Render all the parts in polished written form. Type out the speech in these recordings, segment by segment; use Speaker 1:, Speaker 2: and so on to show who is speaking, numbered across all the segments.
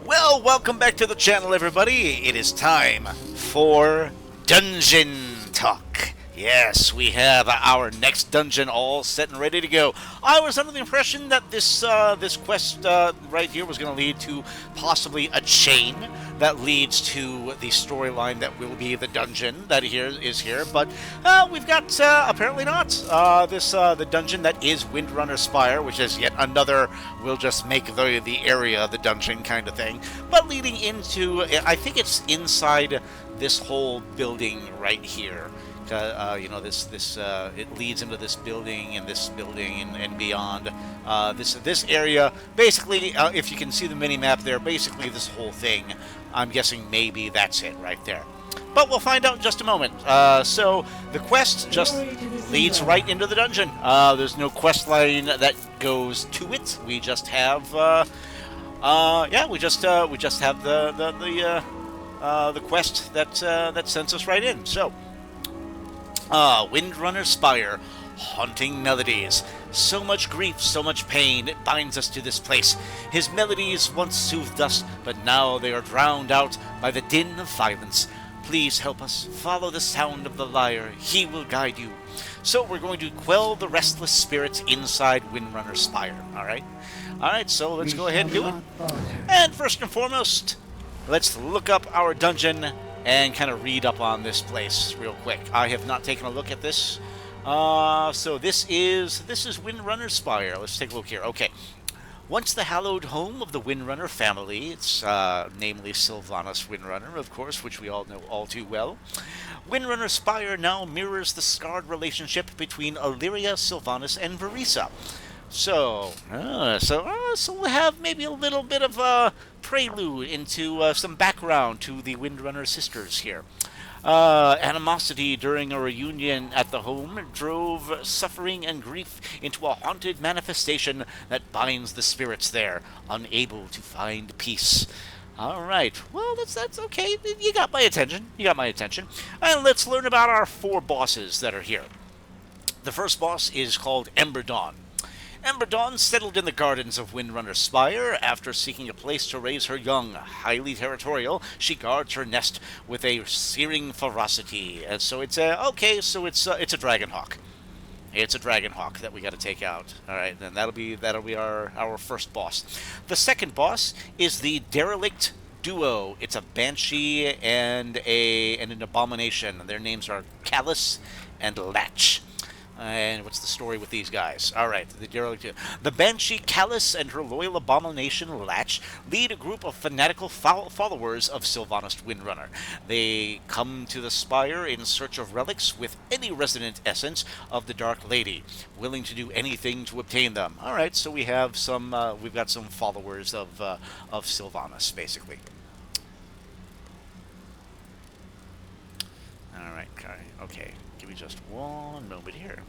Speaker 1: Well, welcome back to the channel, everybody. It is time for Dungeon Talk. Yes, we have our next dungeon all set and ready to go. I was under the impression that this quest right here was going to lead to possibly a chain that leads to the storyline that will be the dungeon that is here, but we've got apparently not the dungeon that is Windrunner Spire, which is yet another. We'll just make the area the dungeon kind of thing, but leading into I think it's inside this whole building right here. This it leads into this building and beyond. This area basically, if you can see the mini map there, basically this whole thing. I'm guessing maybe that's it right there. But we'll find out in just a moment. So the quest just leads right into the dungeon. There's no quest line that goes to it. We just have, we just have the quest that sends us right in. So. Windrunner Spire, haunting melodies. So much grief, so much pain, it binds us to this place. His melodies once soothed us, but now they are drowned out by the din of violence. Please help us. Follow the sound of the lyre. He will guide you. So we're going to quell the restless spirits inside Windrunner Spire. Alright, so let's go ahead and do it. And first and foremost, let's look up our dungeon and kind of read up on this place real quick. I have not taken a look at this. So this is Windrunner Spire. Let's take a look here. Okay. Once the hallowed home of the Windrunner family, it's namely Sylvanas Windrunner, of course, which we all know all too well. Windrunner Spire now mirrors the scarred relationship between Illyria, Sylvanas, and Verisa. So we'll have maybe a little bit of a prelude into some background to the Windrunner sisters here. Animosity during a reunion at the home drove suffering and grief into a haunted manifestation that binds the spirits there, unable to find peace. All right. Well, that's okay. You got my attention. And let's learn about our 4 bosses that are here. The first boss is called Ember Dawn. Ember Dawn settled in the gardens of Windrunner Spire after seeking a place to raise her young. Highly territorial, she guards her nest with a searing ferocity. And so it's it's a dragon hawk. It's a dragon hawk that we got to take out. All right, then that'll be our first boss. The second boss is the derelict duo. It's a banshee and an abomination. Their names are Callus and Latch. And what's the story with these guys? All right, the Banshee Callus and her loyal abomination Latch lead a group of fanatical followers of Sylvanas Windrunner. They come to the Spire in search of relics with any resonant essence of the Dark Lady, willing to do anything to obtain them. All right, so we've got some followers of Sylvanas, basically. All right, okay. Give me just one moment here.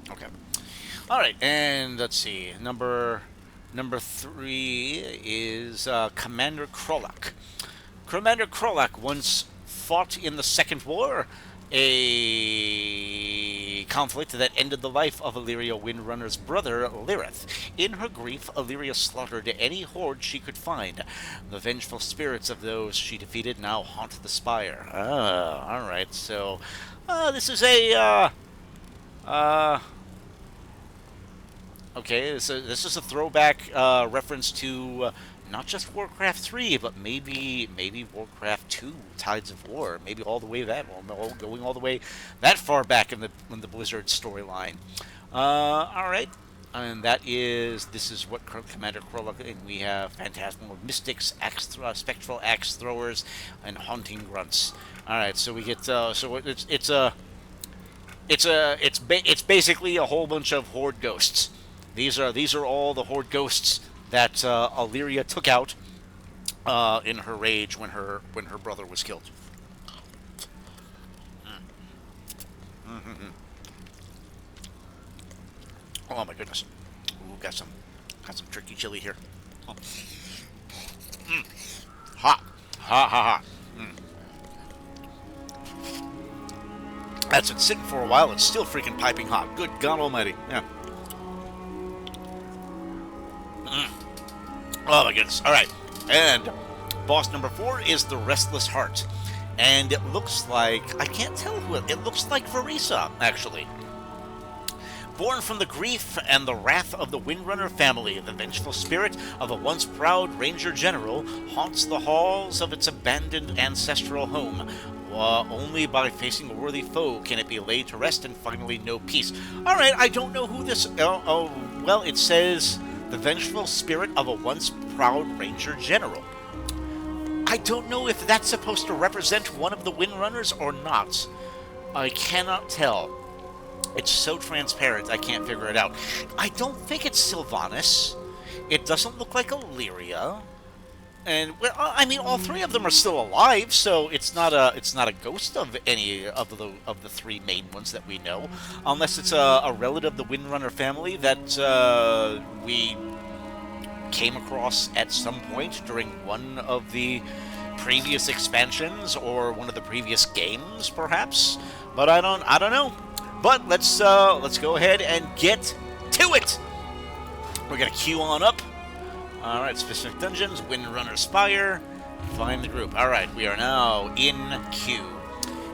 Speaker 1: Okay. All right, and let's see. Number 3 is Commander Krolak. Commander Krolak once fought in the Second War, a conflict that ended the life of Illyria Windrunner's brother, Lirath. In her grief, Illyria slaughtered any horde she could find. The vengeful spirits of those she defeated now haunt the Spire. Alright, so this is okay, this is a throwback reference to not just Warcraft 3, but maybe Warcraft 2, Tides of War, maybe all the way going all the way that far back in the Blizzard storyline. All right, and this is what Commander Krolak, and we have Phantasmal Mystics, Spectral Axe Throwers, and Haunting Grunts. All right, so we get it's basically a whole bunch of Horde ghosts. These are all the Horde ghosts that Illyria took out in her rage when her brother was killed. Mm-hmm. Oh my goodness! Ooh, got some turkey chili here. Oh. Hot. Hot, hot, hot. That's been sitting for a while. It's still freaking piping hot. Good God Almighty. Yeah. Oh my goodness. All right. And boss number 4 is the Restless Heart. And it looks like, I can't tell who it looks like Verisa, actually. Born from the grief and the wrath of the Windrunner family, the vengeful spirit of a once proud ranger general haunts the halls of its abandoned ancestral home. Only by facing a worthy foe can it be laid to rest and finally know peace. Alright, I don't know who this... well, it says the vengeful spirit of a once proud ranger general. I don't know if that's supposed to represent one of the Windrunners or not. I cannot tell. It's so transparent, I can't figure it out. I don't think it's Sylvanas. It doesn't look like Illyria. And well, I mean, all 3 of them are still alive, so it's not a ghost of any of the 3 main ones that we know, unless it's a relative of the Windrunner family that we came across at some point during one of the previous expansions or one of the previous games, perhaps. But I don't know. But let's go ahead and get to it. We're gonna queue on up. All right, specific dungeons, Windrunner Spire, find the group. All right, we are now in queue.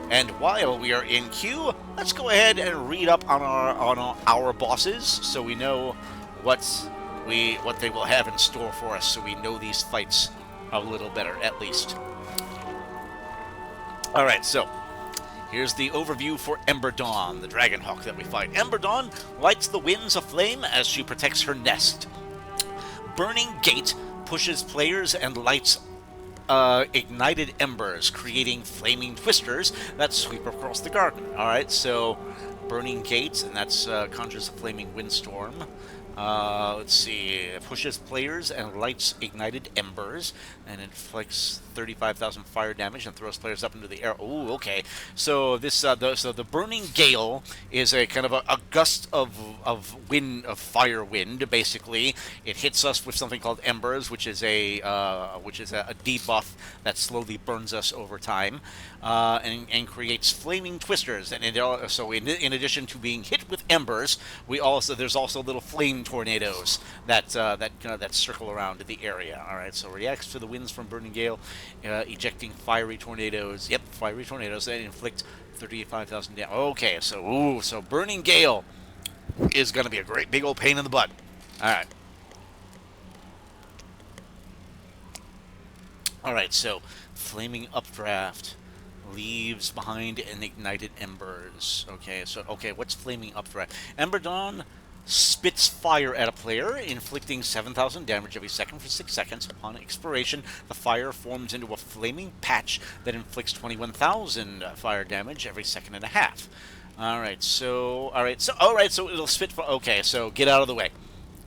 Speaker 1: And while we are in queue, let's go ahead and read up on our bosses, so we know what they will have in store for us, so we know these fights a little better, at least. All right, so here's the overview for Ember Dawn, the Dragonhawk that we fight. Ember Dawn lights the winds aflame as she protects her nest. Burning Gate pushes players and lights ignited embers, creating flaming twisters that sweep across the garden. All right, so Burning Gate, and that's conjures a flaming windstorm. Let's see, it pushes players and lights ignited embers, and inflicts 35,000 fire damage and throws players up into the air. Oh, okay. So this, the Burning Gale is a kind of a gust of fire wind. Basically, it hits us with something called embers, which is a debuff that slowly burns us over time, and creates flaming twisters. And so in addition to being hit with embers, there's also little flame tornadoes that circle around the area. All right, so reacts to the winds from Burning Gale, ejecting fiery tornadoes. Yep, fiery tornadoes that inflict 35,000 damage. Okay, so Burning Gale is going to be a great big old pain in the butt. All right. All right, so flaming updraft leaves behind an ignited embers. Okay, what's flaming updraft? Ember Dawn spits fire at a player, inflicting 7,000 damage every second for 6 seconds. Upon expiration, the fire forms into a flaming patch that inflicts 21,000 fire damage every second and a half. So it'll spit fire. Okay, so get out of the way.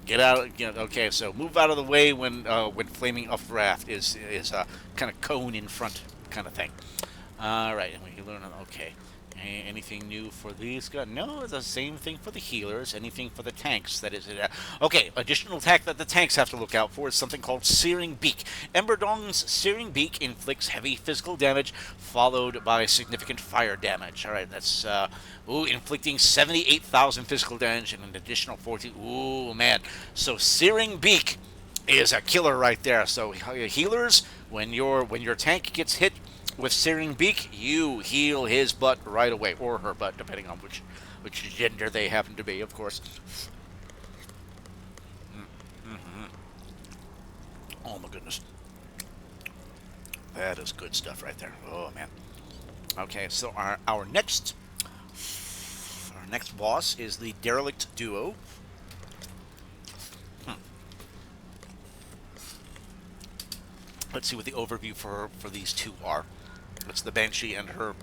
Speaker 1: Get out. Okay, so move out of the way when flaming updraft is a kind of cone in front kind of thing. All right, and we learn. Okay. Anything new for these guys? No, the same thing for the healers. Anything for the tanks? That is it. Okay, additional attack that the tanks have to look out for is something called Searing Beak. Ember Dawn's Searing Beak inflicts heavy physical damage, followed by significant fire damage. All right, that's inflicting 78,000 physical damage and an additional 40. Ooh, man. So Searing Beak is a killer right there. So healers, when your tank gets hit with Searing Beak, you heal his butt right away, or her butt, depending on which gender they happen to be, of course. Oh my goodness, that is good stuff right there. Oh man. Okay, so our next boss is the Derelict Duo. Let's see what the overview for these two are. It's the Banshee and her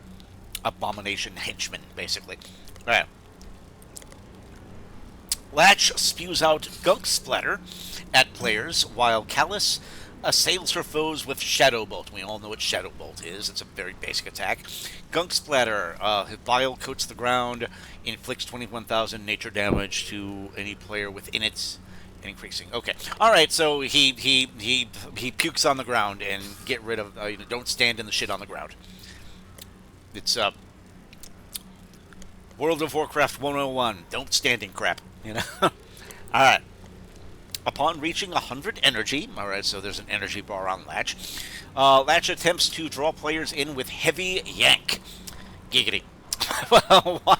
Speaker 1: abomination henchman, basically. All right. Latch spews out gunk splatter at players, while Callus assails her foes with Shadow Bolt. We all know what Shadow Bolt is. It's a very basic attack. Gunk Splatter. His bile coats the ground, inflicts 21,000 nature damage to any player within it, increasing. Okay. All right. So he pukes on the ground and get rid of. Don't stand in the shit on the ground. It's World of Warcraft 101. Don't stand in crap. All right. Upon reaching 100 energy, all right, so there's an energy bar on Latch. Latch attempts to draw players in with Heavy Yank. Giggity. Well, I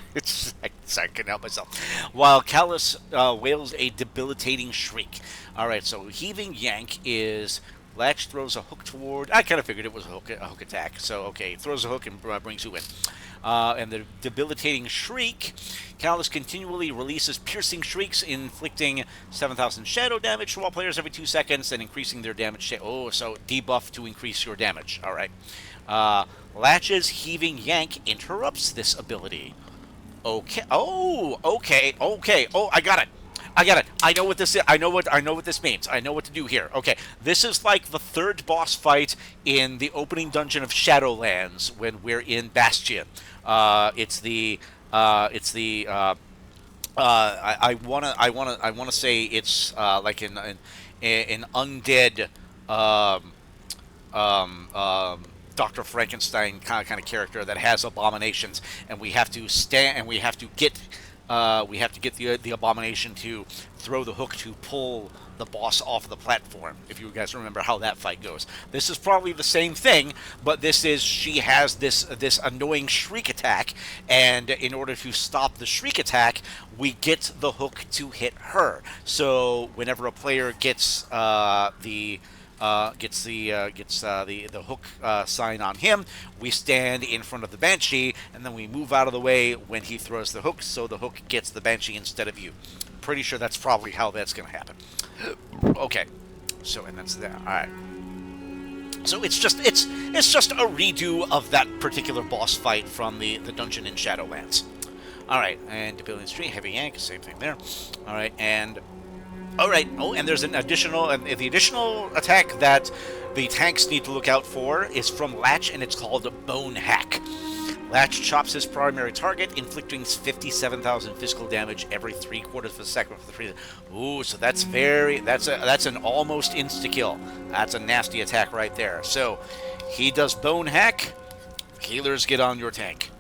Speaker 1: couldn't help myself. While Callus wails a debilitating shriek. All right, so Heaving Yank is Latch throws a hook toward. I kind of figured it was a hook attack. So okay, throws a hook and brings you in. And the debilitating shriek, Callus continually releases piercing shrieks, inflicting 7,000 shadow damage to all players every 2 seconds, and increasing their damage. So debuff to increase your damage. All right. Latch's Heaving Yank interrupts this ability. Okay. Oh, okay. Oh, I got it. I know what this is. I know what this means. I know what to do here. Okay, this is like the third boss fight in the opening dungeon of Shadowlands when we're in Bastion. I wanna say it's like an undead Dr. Frankenstein kind of character that has abominations, and we have to get the abomination to throw the hook to pull the boss off the platform, if you guys remember how that fight goes. This is probably the same thing, but she has this annoying shriek attack, and in order to stop the shriek attack, we get the hook to hit her. So whenever a player gets the hook sign on him, we stand in front of the Banshee, and then we move out of the way when he throws the hook, so the hook gets the Banshee instead of you. Pretty sure that's probably how that's going to happen. Okay, so and that's that. All right. So it's just a redo of that particular boss fight from the dungeon in Shadowlands. All right, and Debilitating Street, Heavy Yank, same thing there. All right, and. All right. Oh, and there's the additional attack that the tanks need to look out for is from Latch, and it's called Bone Hack. Latch chops his primary target, inflicting 57,000 physical damage every 3/4 of a second for 3. Ooh, so that's an almost insta kill. That's a nasty attack right there. So he does Bone Hack. Healers, get on your tank.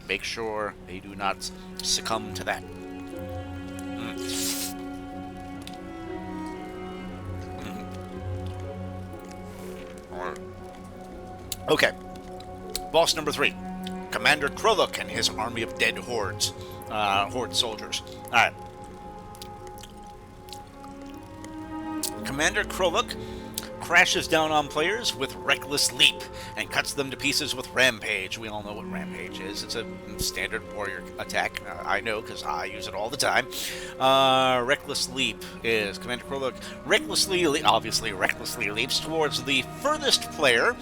Speaker 1: Make sure they do not succumb to that. Okay, boss number 3, Commander Kroluk and his army of dead horde soldiers. All right, Commander Kroluk crashes down on players with Reckless Leap and cuts them to pieces with Rampage. We all know what Rampage is. It's a standard warrior attack. I know because I use it all the time. Reckless Leap is Commander Kroluk recklessly leaps towards the furthest player,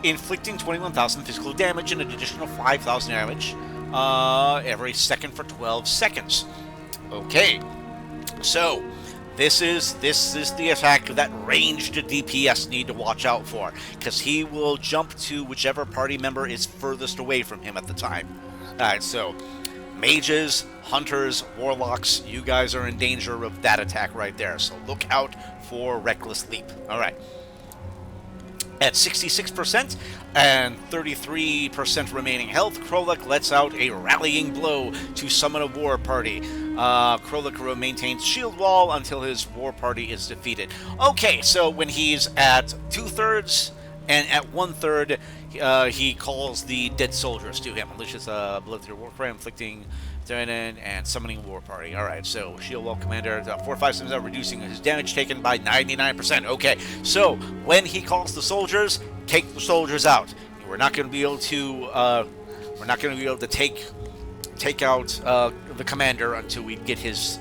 Speaker 1: inflicting 21,000 physical damage and an additional 5,000 damage every second for 12 seconds. Okay, so this is the attack that ranged DPS need to watch out for, because he will jump to whichever party member is furthest away from him at the time. Alright, so mages, hunters, warlocks, you guys are in danger of that attack right there, so look out for Reckless Leap. Alright. At 66% and 33% remaining health, Kroluk lets out a rallying blow to summon a war party. Kroluk maintains shield wall until his war party is defeated. Okay, so when he's at 2/3 and at 1/3, he calls the dead soldiers to him. Unleashes a blood-through war cry, inflicting and summoning war party. Alright, so shield wall commander 4 5 7 reducing his damage taken by 99%. Okay, so when he calls the soldiers, take the soldiers out. We're not going to be able to take out the commander until we get his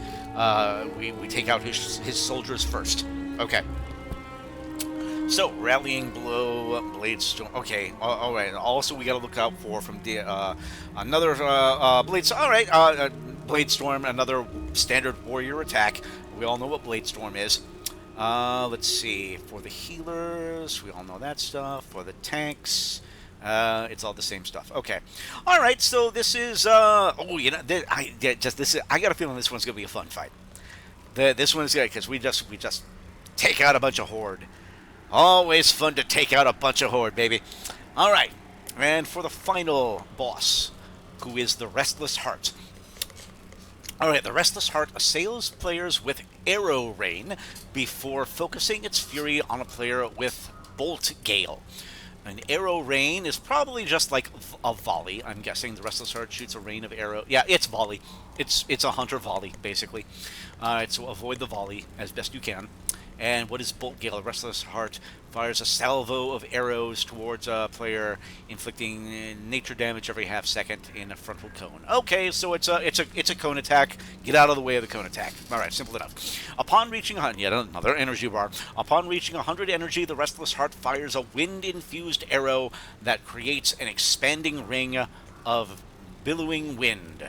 Speaker 1: we take out his soldiers first. Okay. So, Rallying Blow, Blade Storm. Okay, all right. Also, we got to look out for from another Blade. All right, Blade Storm, another standard warrior attack. We all know what Blade Storm is. Let's see. For the healers, we all know that stuff. For the tanks, it's all the same stuff. Okay. All right. So this is. Oh, you know, I got a feeling this one's gonna be a fun fight. This one's good because we just take out a bunch of horde. Always fun to take out a bunch of horde, baby. All right. And for the final boss, who is the Restless Heart. Alright, the Restless Heart assails players with arrow rain before focusing its fury on a player with bolt gale. An arrow rain is probably just like a volley. I'm guessing the Restless Heart shoots a rain of arrow. Yeah, it's volley. It's a hunter volley, basically. So avoid the volley as best you can. And what is Bolt Gale? The Restless Heart fires a salvo of arrows towards a player, inflicting nature damage every half second in a frontal cone. Okay, so it's a cone attack. Get out of the way of the cone attack. All right, simple enough. Upon reaching yet another energy bar. Upon reaching 100 energy, the Restless Heart fires a wind-infused arrow that creates an expanding ring of billowing wind.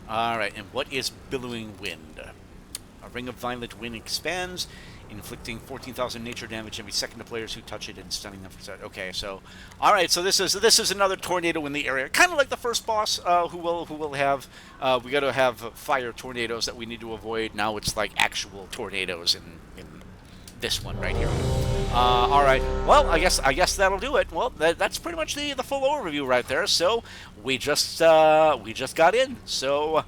Speaker 1: All right, and what is billowing wind? A ring of violent wind expands, inflicting 14,000 nature damage every second to players who touch it and stunning them for set. Okay, so all right, so this is another tornado in the area, kind of like the first boss. Who will have we got to have fire tornadoes that we need to avoid. Now it's like actual tornadoes in this one right here. All right, well, I guess that'll do it. Well, that's pretty much the full overview right there. So we just got in. So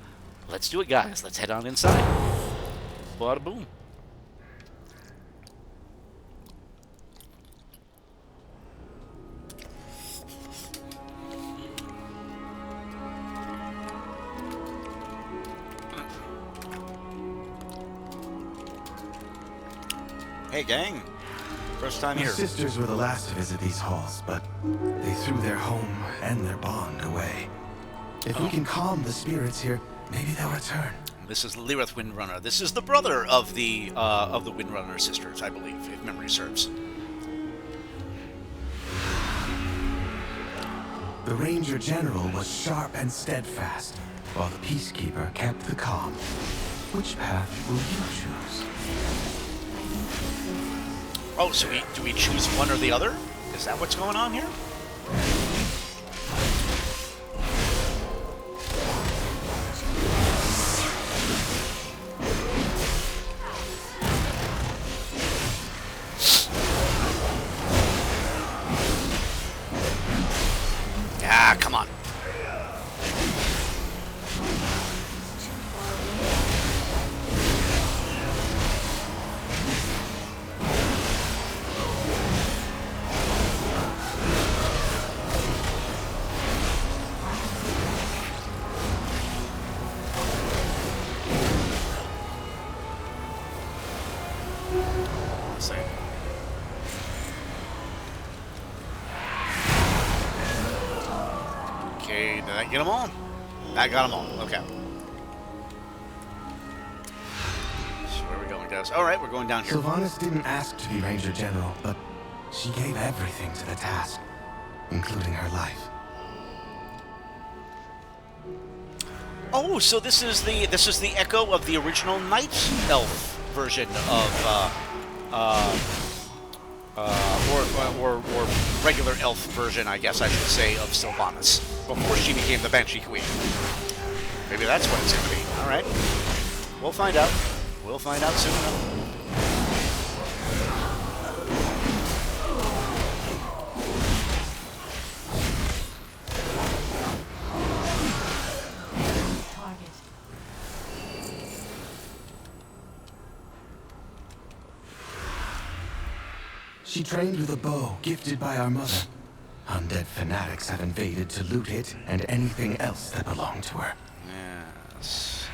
Speaker 1: let's do it, guys. Let's head on inside. Bada boom. Hey, gang. First time here.
Speaker 2: My sisters were the last to visit these halls, but they threw their home and their bond away. If we can calm the spirits here, maybe they'll return.
Speaker 1: This is Lirath Windrunner. This is the brother of the Windrunner sisters, I believe, if memory serves.
Speaker 2: The Ranger General was sharp and steadfast, while the Peacekeeper kept the calm. Which path will you choose?
Speaker 1: Oh, so do we choose one or the other? Is that what's going on here? Ah, come on. Okay, did I get them all? I got them all. Okay. So where are we going, guys? All right, we're going down here.
Speaker 2: Sylvanas didn't ask to be Ranger General, but she gave everything to the task, including her life.
Speaker 1: Oh, so this is the echo of the original Night Elf version of or regular elf version, I guess I should say, of Sylvanas before she became the Banshee Queen. Maybe that's what it's going to be. All right, we'll find out. We'll find out soon enough.
Speaker 2: She trained with a bow gifted by our mother. Undead fanatics have invaded to loot it and anything else that belonged to her.
Speaker 1: Yes.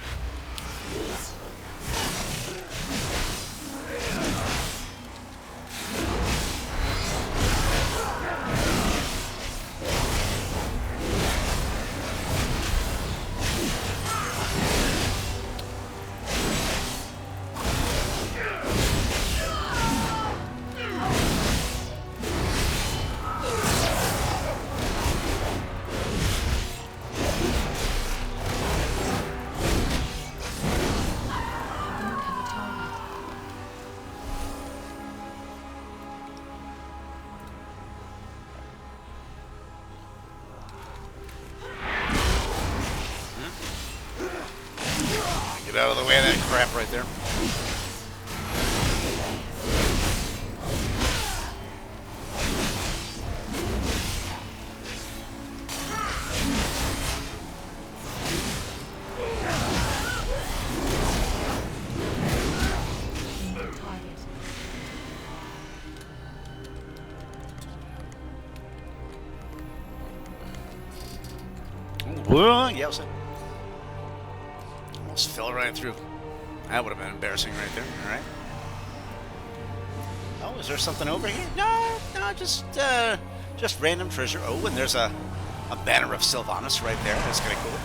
Speaker 1: Get out of the way of that crap right there. Yeah, almost fell right through. That would have been embarrassing right there. All right. Oh, is there something over here? No, just random treasure. Oh, and there's a banner of Sylvanas right there. That's kind of cool.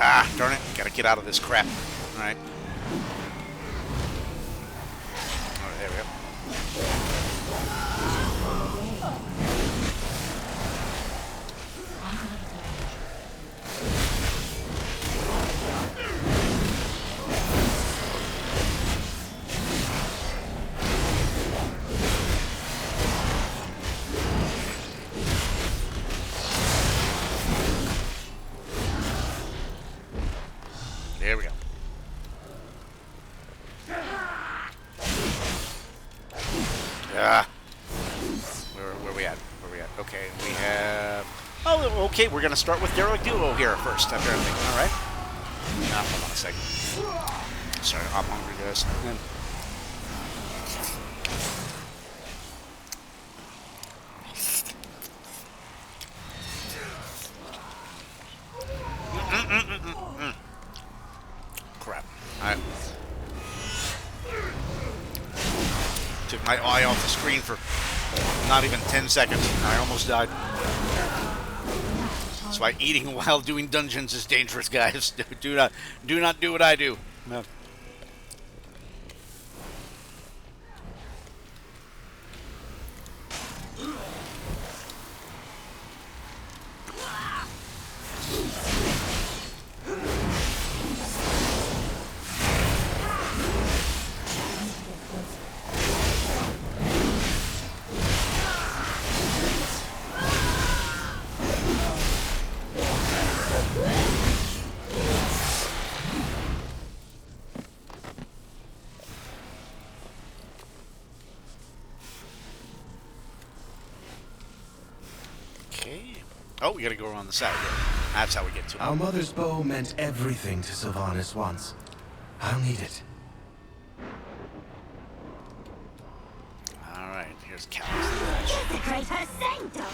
Speaker 1: Ah, darn it. Gotta get out of this crap. All right. Oh, there we go. There we go. Where we at? Where we at? Okay, we have... Oh, okay, we're going to start with Derek Duo here first, apparently. All right. Now, hold on a second. Sorry, I'm hungry, guys. Crap. All right. Took my eye off the screen for not even 10 seconds. I almost died. That's why eating while doing dungeons is dangerous, guys. Do not do what I do. No. Oh, we gotta go around the side here. That's how we get to it.
Speaker 2: Our mother's bow meant everything to Sylvanas once. I'll need it.
Speaker 1: Alright, here's Cal.
Speaker 3: Desecrate her sanctum!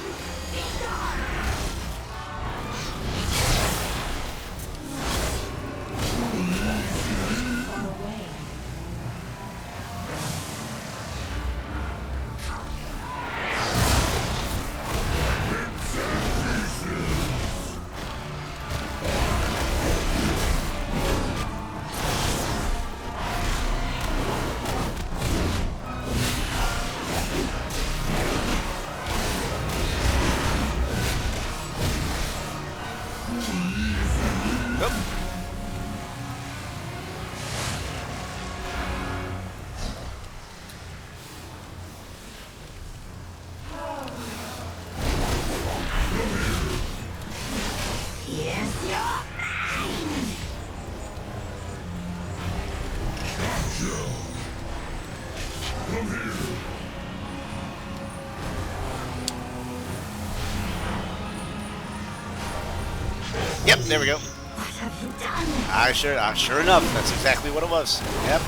Speaker 1: Yep, there we go.
Speaker 3: What have you done?
Speaker 1: Sure enough, that's exactly what it was. Yep.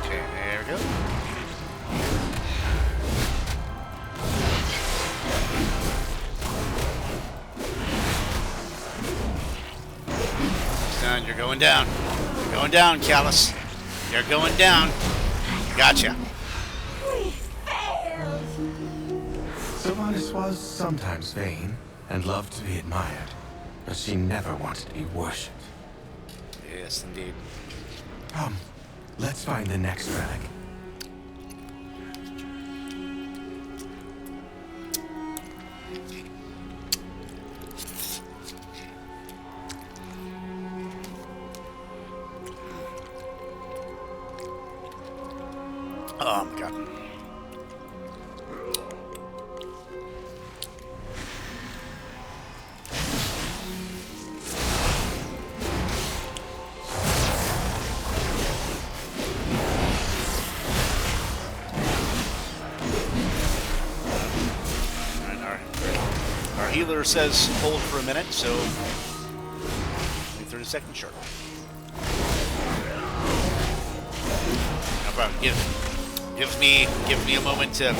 Speaker 1: Okay, there we go. You're going down. You're going down, Callus. You're going down. Gotcha.
Speaker 3: We failed.
Speaker 2: Sylvanas was sometimes vain and loved to be admired, but she never wanted to be worshipped.
Speaker 1: Yes, indeed.
Speaker 2: Come, let's find the next relic.
Speaker 1: God. Our healer says hold for a minute, so 30 seconds, sure. No problem. Gives me a moment to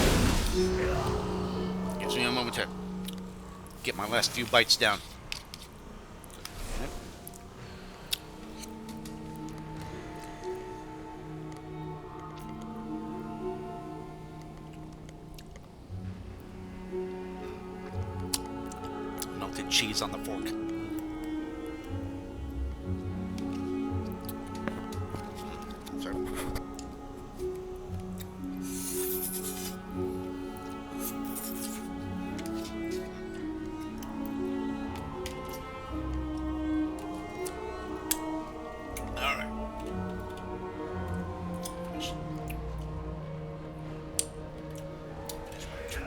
Speaker 1: get my last few bites down. Melted cheese on the fork. Sorry. All right.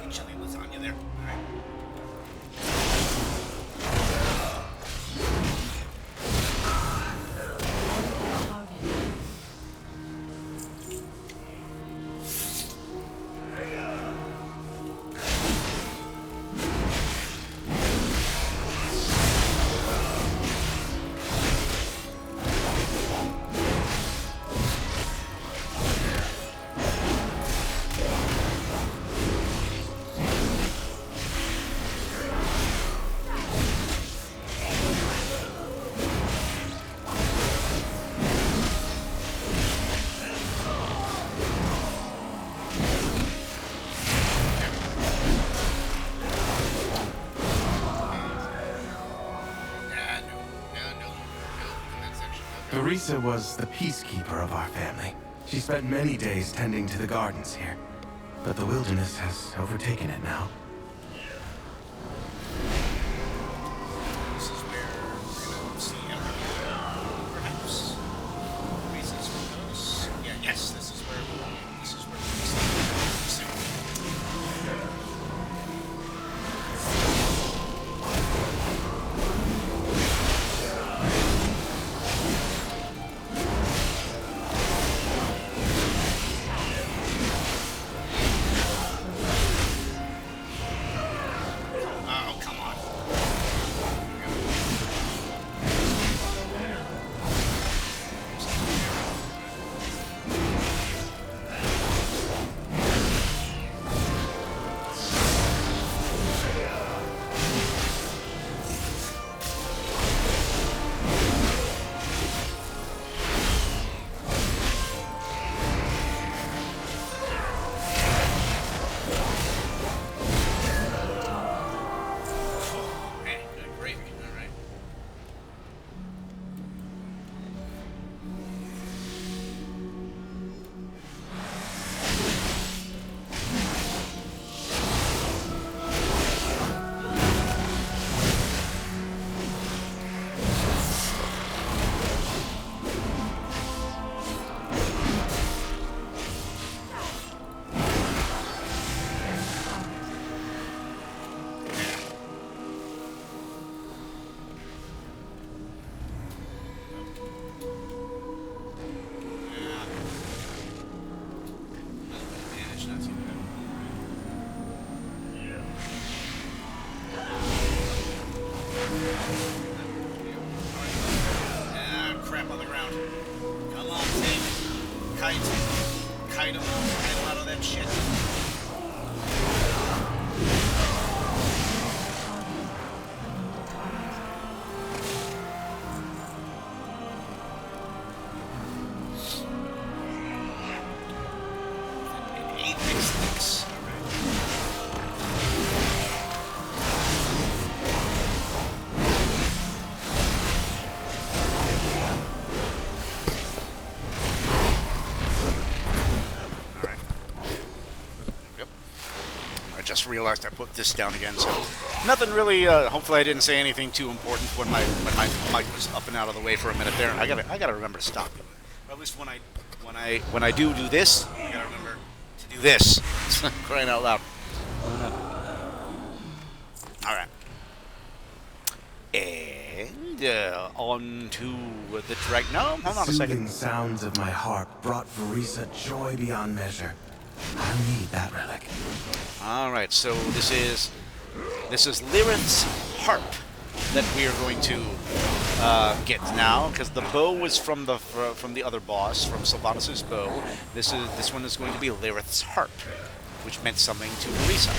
Speaker 1: Chili lasagna there. All right.
Speaker 2: Teresa was the peacekeeper of our family. She spent many days tending to the gardens here, but the wilderness has overtaken it now.
Speaker 1: This is where we're gonna see everything. Perhaps. Teresa's windows. Yeah, yes, this is where we're see. Crap on the ground. Come on, thing. Kite him out of that shit. Just realized I put this down again, so nothing really. Hopefully, I didn't say anything too important when my mic was up and out of the way for a minute there. I gotta remember to stop. Or at least when I do this, I gotta remember to do this. Crying out loud. Alright. And on to the dragon. No, hold on a second.
Speaker 2: Soothing sounds of my harp brought Verisa joy beyond measure. I need that relic.
Speaker 1: Alright, so this is Lirath's harp that we are going to get now, because the bow was from the other boss, from Sylvanas' bow. This one is going to be Lirath's harp, which meant something to Verisa.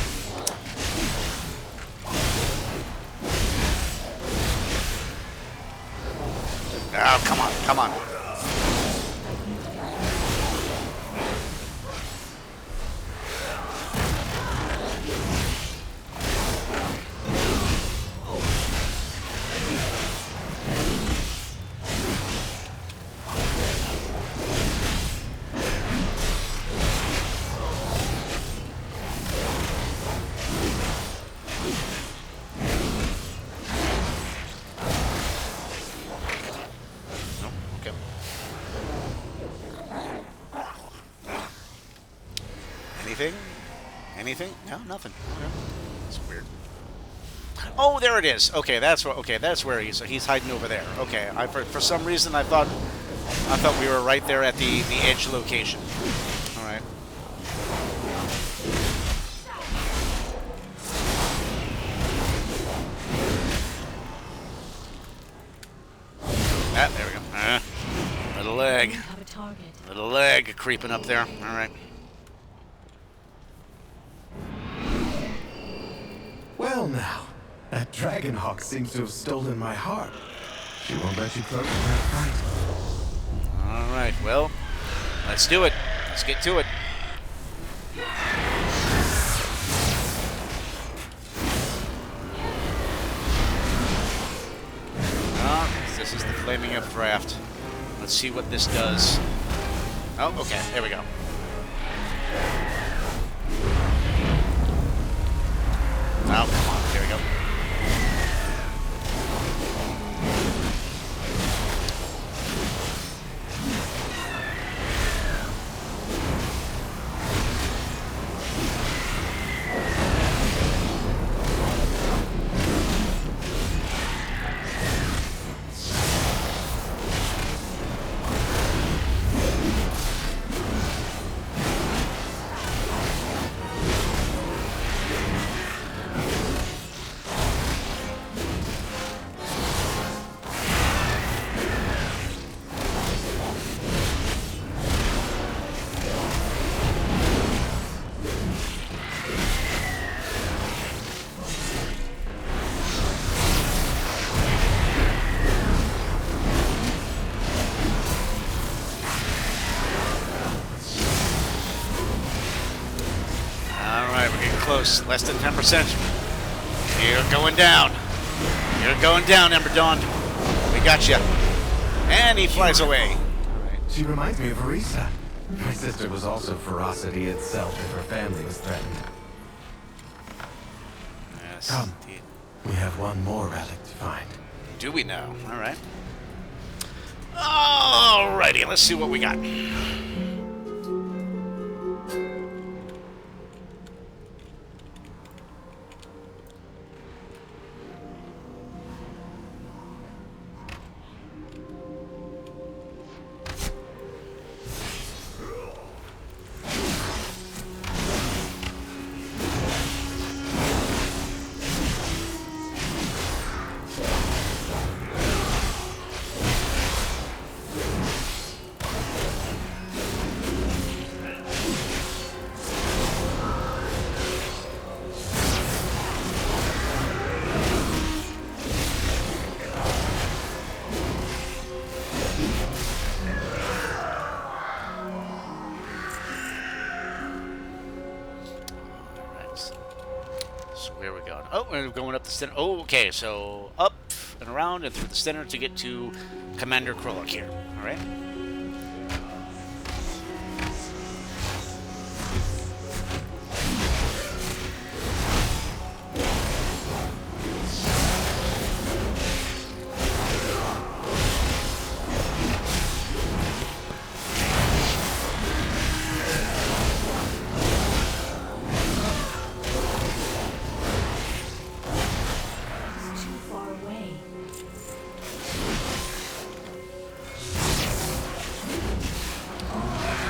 Speaker 1: Oh, come on, come on. Anything? No, nothing. Okay. That's weird. Oh, there it is. Okay, that's where he's hiding over there. Okay, for some reason I thought we were right there at the edge location. All right. Ah, there we go. Little leg. Little leg creeping up there. All right.
Speaker 2: Well now, that Dragonhawk seems to have stolen my heart. She won't let you close to that fight.
Speaker 1: Alright, well, let's do it. Let's get to it. This is the Flaming Up draft. Let's see what this does. Oh, okay, there we go. Oh, come on. Here we go. Close, less than 10%. You're going down. You're going down, Ember Dawn. We got you. And he flies away.
Speaker 2: She reminds me of Verisa. My sister was also ferocity itself if her family was threatened.
Speaker 1: Yes.
Speaker 2: Come. We have one more relic to find.
Speaker 1: Do we now? All right. Alrighty, let's see what we got. Oh, we're going up the center. Oh, okay, so up and around and through the center to get to Commander Krolok here. All right.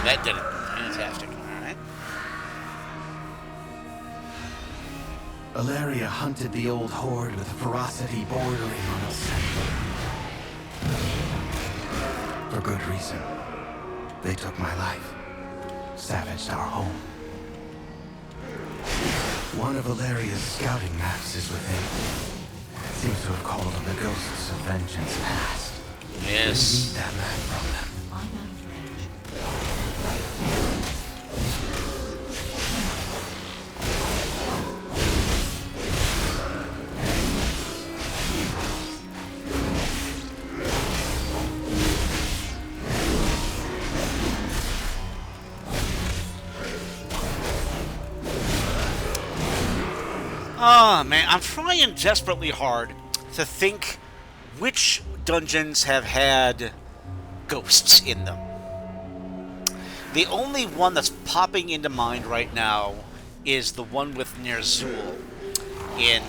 Speaker 1: that did it. Fantastic. Alright.
Speaker 2: Valeria hunted the old horde with a ferocity bordering on insanity. For good reason. They took my life. Savaged our home. One of Valeria's scouting maps is within. Seems to have called on the ghosts of vengeance past.
Speaker 1: Yes.
Speaker 2: We need that map from them.
Speaker 1: Oh man, I'm trying desperately hard to think which dungeons have had ghosts in them. The only one that's popping into mind right now is the one with Ner'zhul in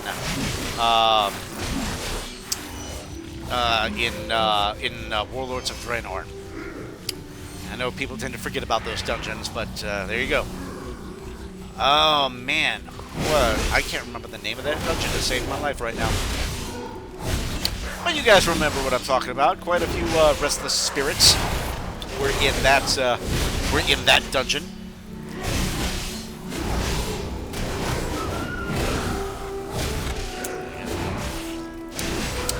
Speaker 1: Warlords of Draenor. I know people tend to forget about those dungeons, but there you go. Oh man, I can't remember the name of that dungeon to save my life right now. But you guys remember what I'm talking about. Quite a few restless spirits were in that dungeon.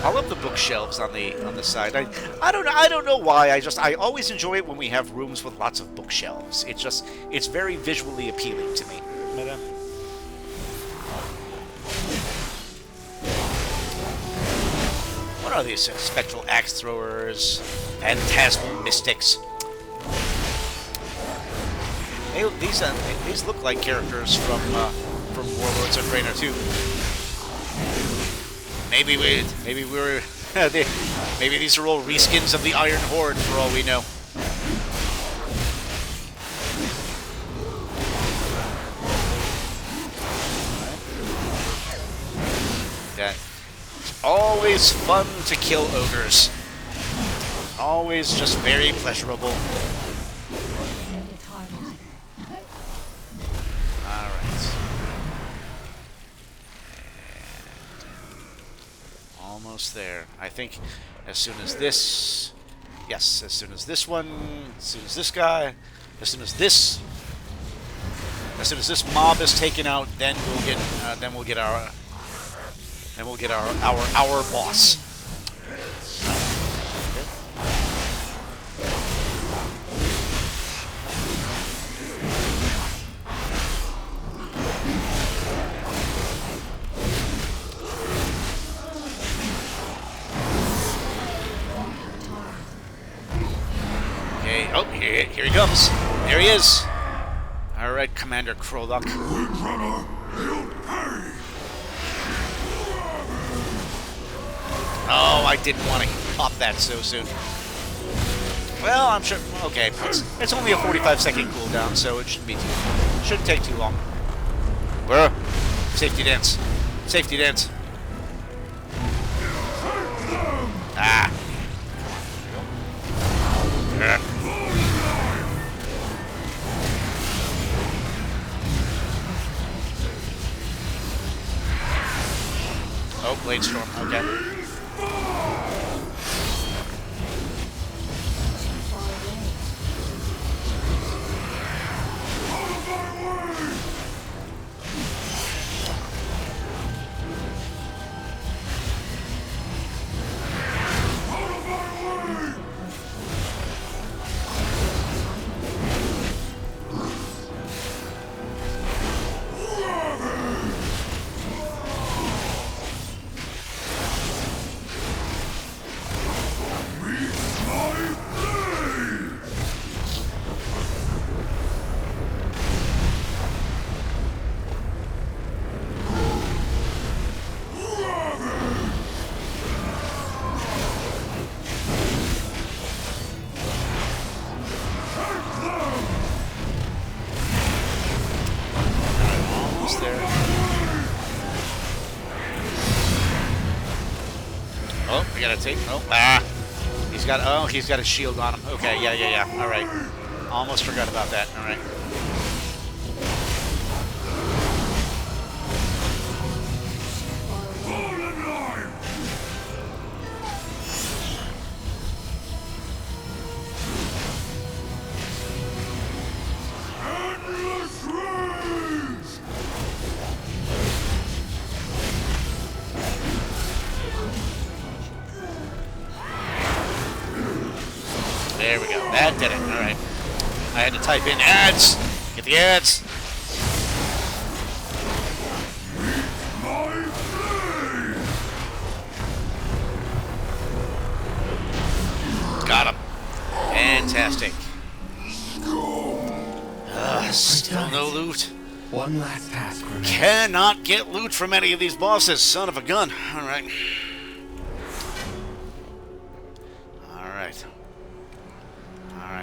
Speaker 1: I love the bookshelves on the side. I don't know why. I always enjoy it when we have rooms with lots of bookshelves. It's very visually appealing to me. What are these spectral axe throwers, phantasmal mystics? These look like characters from Warlords of Draenor too. Maybe these are all reskins of the Iron Horde for all we know. Yeah. It's always fun to kill ogres. Always just very pleasurable. Alright. Almost there. I think as soon as this... Yes, as soon as this one... As soon as this guy... As soon as this mob is taken out, then we'll get our boss. Okay. Oh, here he comes. There he is. All right, Commander Krolok.
Speaker 4: Windrunner, he'll pay!
Speaker 1: Oh, I didn't want to pop that so soon. Well, I'm sure. Okay, it's only a 45-second cooldown, so it shouldn't take too long. Where? Safety dance. Safety dance. Ah. Oh, Blade Storm. Okay. Oh, we gotta take. Oh, ah! He's got a shield on him. Okay, yeah. All right. Almost forgot about that. All right. There we go. That did it. All right. I had to type in ads. Get the ads. Got him. Fantastic. Still no loot.
Speaker 2: One last task remains.
Speaker 1: Cannot get loot from any of these bosses. Son of a gun. All right.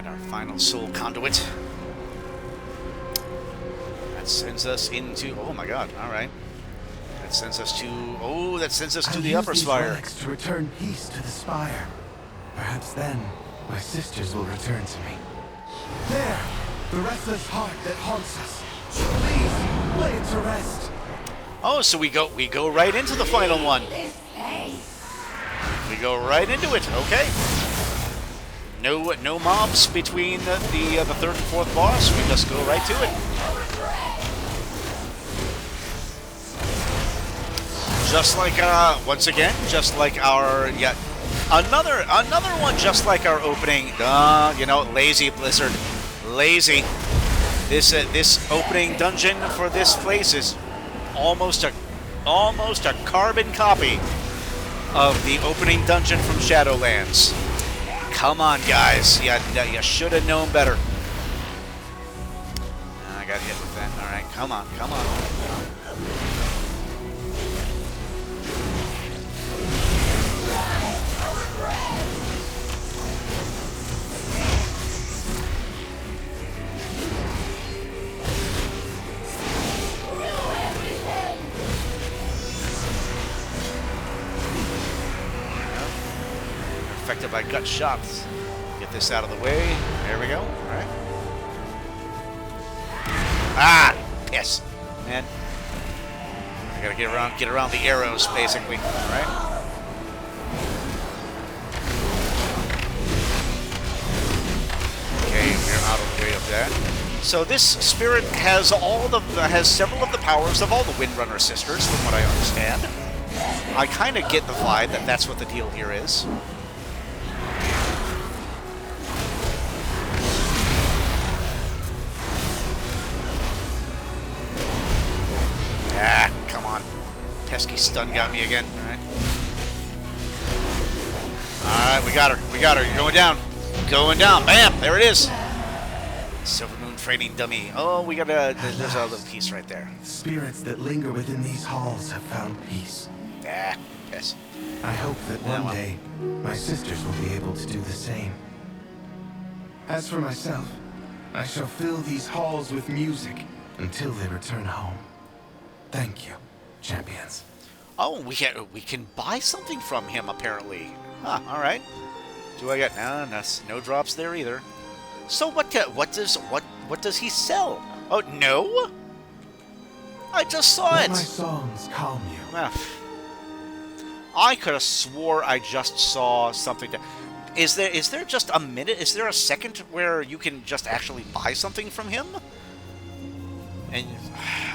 Speaker 1: Our final soul conduit. That sends us into... Oh my god, alright. That sends us to... Oh, that sends us to the upper spire.
Speaker 2: Relics to return peace to the spire. Perhaps then, my sisters will return to me. There! The restless heart that haunts us. Please, lay it to rest.
Speaker 1: Oh, so we go right into the final one. We go right into it, okay. No mobs between the third and fourth boss. We just go right to it. Just like once again, just like our another one, just like our opening. You know, lazy Blizzard, lazy. This opening dungeon for this place is almost a carbon copy of the opening dungeon from Shadowlands. Come on, guys. You should have known better. I got hit with that. All right, come on, come on. Affected by gut shots. Get this out of the way. There we go. All right. Ah, yes, man. I gotta get around the arrows, basically. All right. Okay, we're out of the way of that. So this spirit has several of the powers of all the Windrunner sisters, from what I understand. I kind of get the vibe that that's what the deal here is. Ah, come on. Pesky stun got me again. Alright. Alright, we got her. We got her. You're going down. Going down. Bam! There it is. Silver Moon training dummy. Oh, we got there's a little piece right there.
Speaker 2: Spirits that linger within these halls have found peace.
Speaker 1: Ah, yes.
Speaker 2: I hope that one day my sisters will be able to do the same. As for myself, I shall fill these halls with music until they return home. Thank you, champions.
Speaker 1: Oh, we can buy something from him apparently. Huh, all right. Do I get no drops there either. So what does he sell? Oh, no? I just saw
Speaker 2: Let
Speaker 1: it.
Speaker 2: my songs calm you.
Speaker 1: Well, I could have swore I just saw something. Is there just a minute? Is there a second where you can just actually buy something from him? And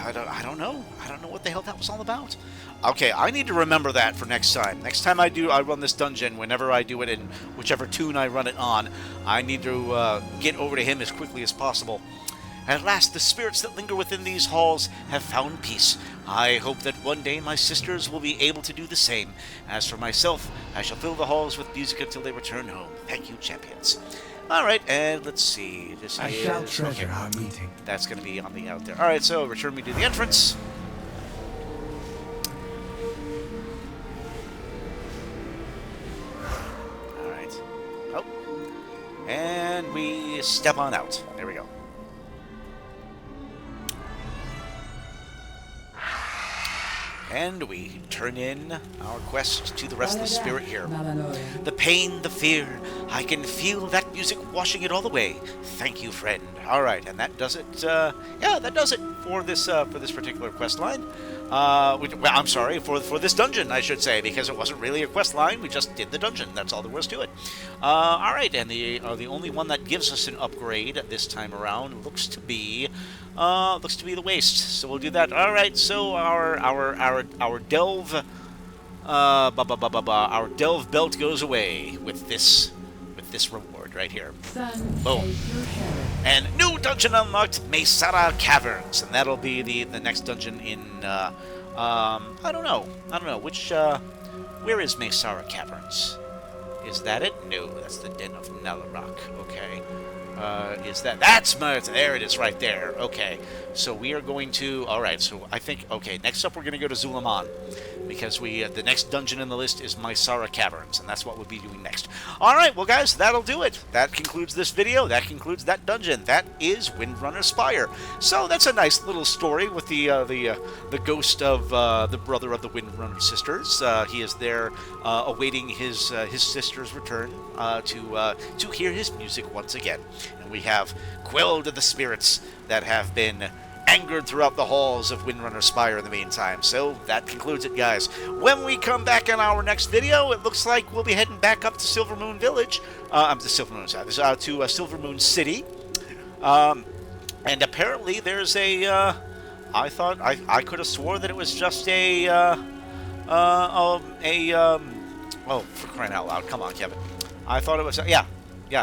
Speaker 1: I don't know. I don't know what the hell that was all about. Okay, I need to remember that for next time. Next time I run this dungeon, whenever I do it in whichever tune I run it on, I need to get over to him as quickly as possible. At last, the spirits that linger within these halls have found peace. I hope that one day my sisters will be able to do the same. As for myself, I shall fill the halls with music until they return home. Thank you, champions. All right, and let's see.
Speaker 2: I shall treasure our meeting.
Speaker 1: That's going to be on the out there. All right, so return me to the entrance. All right. Oh. And we step on out. There we go. And we turn in our quest to the restless spirit here. The pain, the fear, I can feel that music washing it all away. Thank you, friend. All right, and that does it. Yeah, that does it for this particular quest line. Well, I'm sorry, for this dungeon, I should say, because it wasn't really a quest line. We just did the dungeon. That's all there was to it. All right, and the only one that gives us an upgrade this time around looks to be the waste. So we'll do that. All right. So our delve our delve belt goes away with this reward right here. Boom. And new dungeon unlocked, Mesara Caverns, and that'll be the next dungeon in I don't know which where is Mesara Caverns? Is that it? No, that's the Den of Lirath. Okay. Is that's there it is right there. Okay, so we are going to, alright, so I think, okay, next up we're going to go to Zulaman, because the next dungeon in the list is Mesara Caverns, and that's what we'll be doing next. Alright, well guys, that'll do it. That concludes this video, that concludes that dungeon. That is Windrunner Spire. So that's a nice little story with the ghost of the brother of the Windrunner sisters. He is there awaiting his sister's return to hear his music once again. And we have quelled the spirits that have been angered throughout the halls of Windrunner Spire in the meantime. So that concludes it, guys. When we come back in our next video, it looks like we'll be heading back up to Silvermoon Village. To Silvermoon City. And apparently there's a... I thought... I could have swore that it was just a... oh, for crying out loud. Come on, Kevin. I thought it was... Yeah,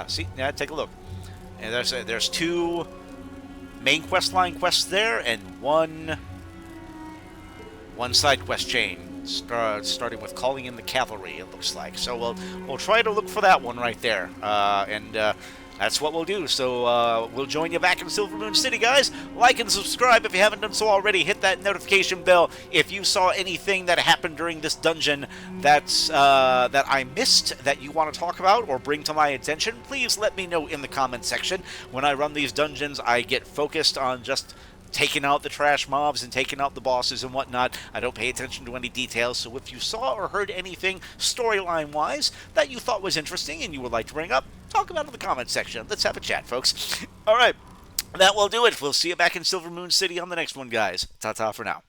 Speaker 1: see? Yeah, take a look. And there's two main quest line quests there, and one side quest chain, starting with calling in the cavalry, it looks like. So we'll try to look for that one right there, and that's what we'll do. So we'll join you back in Silvermoon City, guys. Like and subscribe if you haven't done so already. Hit that notification bell if you saw anything that happened during this dungeon that I missed that you want to talk about or bring to my attention. Please let me know in the comment section. When I run these dungeons, I get focused on just taking out the trash mobs and taking out the bosses and whatnot. I don't pay attention to any details, so if you saw or heard anything storyline-wise that you thought was interesting and you would like to bring up, talk about it in the comment section. Let's have a chat, folks. All right, that will do it. We'll see you back in Silvermoon City on the next one, guys. Ta-ta for now.